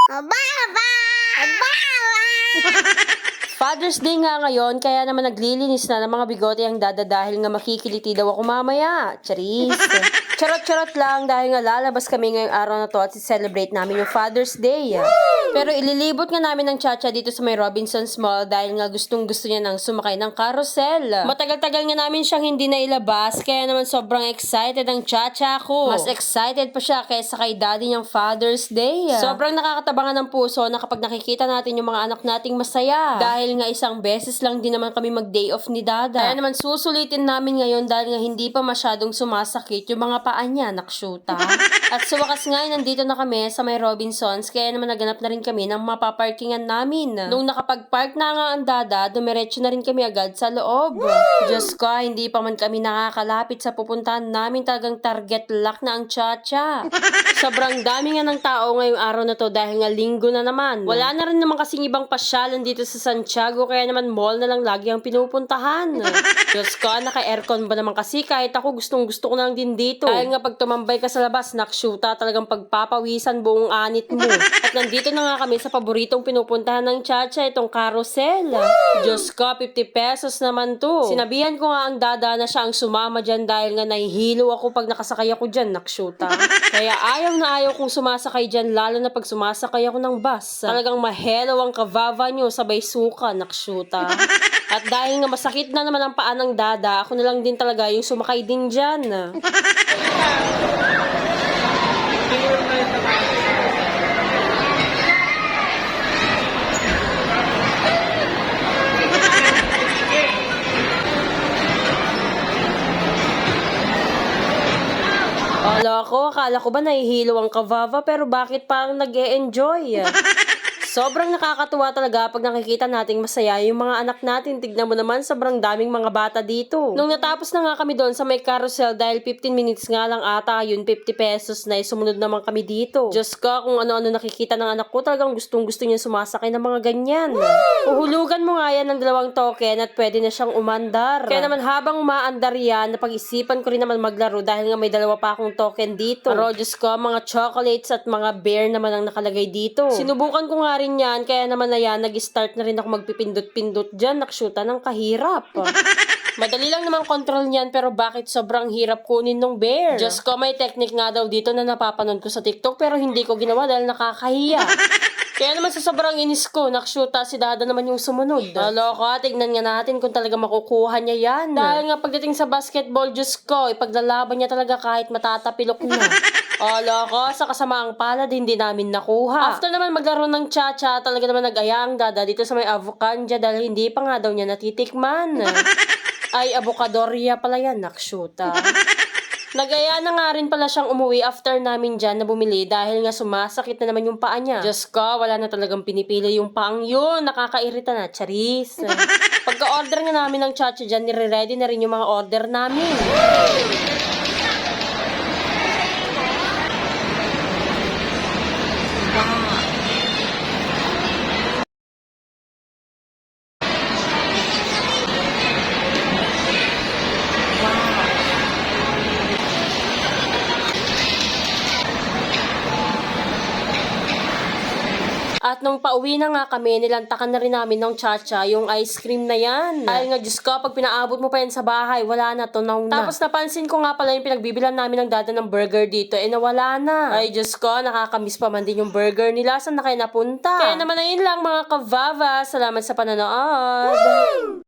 Aba! Father's Day nga ngayon, kaya naman naglilinis na ng mga bigote ang dada dahil nga makikiliti daw ako mamaya. Charis. Charot-charot lang dahil nga lalabas kami ngayong araw na to at celebrate namin yung Father's Day. Pero ililibot nga namin ng Chacha dito sa may Robinsons Mall dahil nga gustong-gusto niya nang sumakay ng carousel. Matagal-tagal nga namin siyang hindi na ilabas kaya naman sobrang excited ang Chacha ko. Mas excited pa siya kaysa kay daddy niyang Father's Day. Sobrang nakakatabangan ng puso na kapag nakikita natin yung mga anak nating masaya. Dahil nga isang beses lang din naman kami mag-day off ni Dada. Kaya naman susulitin namin ngayon dahil nga hindi pa masyadong sumasakit yung mga paa niya, nakshuta. At sa wakas nga, nandito na kami sa may Robinsons kaya naman naganap na rin kami ng mapaparkingan namin. Nung nakapag-park na nga ang Dada, dumiretso na rin kami agad sa loob. Diyos ko, hindi pa man kami nakakalapit sa pupuntahan namin, talagang target lock na ang Chacha. Sobrang dami nga ng tao ngayong araw na to dahil nga linggo na naman. Wala na rin naman kasing ibang pasyalan dito sa Santiago kaya naman mall na lang lagi ang pinupuntahan. Diyos ko, naka-aircon ba naman kasi kahit ako gustong-gusto ko na lang din dito. Dahil nga pag tumambay ka sa labas, nakshuta talagang pagpapawisan buong anit mo. At nandito na nga kami sa paboritong pinupuntahan ng Chacha, itong carousel. Diyos ko, 50 pesos naman to. Sinabihan ko nga ang Dada na siya ang sumama dyan dahil nga nahihilo ako pag nakasakay ako dyan, nakshuta. Kaya ayaw na ayaw kong sumasakay dyan, lalo na pag sumasakay ako ng bus. Talagang mahelo ang kavava nyo, sabay suka, nakshuta. At dahil nga masakit na naman ang paa ng Dada, ako na lang din talaga yung sumakay din dyan. Akala ko ba nahihilo ang kavava pero bakit parang nag-e-enjoy? Sobrang nakakatuwa talaga pag nakikita nating masaya yung mga anak natin. Tignan mo naman, sobrang daming mga bata dito. Nung natapos na nga kami doon sa may carousel dahil 15 minutes nga lang ata, yun 50 pesos na sumunod naman kami dito. Diyos ko, kung ano-ano nakikita ng anak ko, talagang gustong-gusto niya sumasakay ng mga ganyan. Uhulugan mo nga yan ng 2 token at pwede na siyang umandar. Kaya naman habang umaandar yan, napag-isipan ko rin naman maglaro dahil nga may 2 pa akong token dito. Pero Diyos ko, mga chocolates at mga bear naman ang nakalagay dito. Sinubukan ko nga rin yan, kaya naman na yan, nag-start na rin ako magpipindot-pindot dyan, nakshuta ng kahirap. Madali lang naman control niyan, pero bakit sobrang hirap kunin ng bear? Diyos ko, may technique nga daw dito na napapanood ko sa TikTok, pero hindi ko ginawa dahil nakakahiya. Kaya naman sa sobrang inis ko, nakshuta si Dada naman yung sumunod. Loko, tignan nga natin kung talaga makukuha niya yan. Dahil nga pagdating sa basketball, Diyos ko, ipaglalaban niya talaga kahit matatapilok na. Loko, sa kasamaang palad, hindi namin nakuha. After naman maglaro ng Chacha, talaga naman nag-aya ang Dada dito sa may avocanja dahil hindi pa nga daw niya natitikman. Ay, avocadorya pala yan, nakshuta. Nagaya na nga rin pala siyang umuwi after namin dyan na bumili dahil nga sumasakit na naman yung paa niya. Diyos ko, wala na talagang pinipili yung paang yun. Nakakairita na, charis. Pagka-order nga namin ng Chacha dyan, nire-ready na rin yung mga order namin. At nung pauwi na nga kami, nilantakan na rin namin ng Chacha yung ice cream na yan. Dahil nga, Diyos ko, pag pinaabot mo pa yan sa bahay, wala na, tunaw na. Tapos napansin ko nga pala yung pinagbibilan namin ng Dada ng burger dito, nawala na. Ay, Diyos ko, nakakamiss pa man din yung burger nila. Saan na kayo napunta? Kaya naman na yun lang mga kavava. Salamat sa panonood.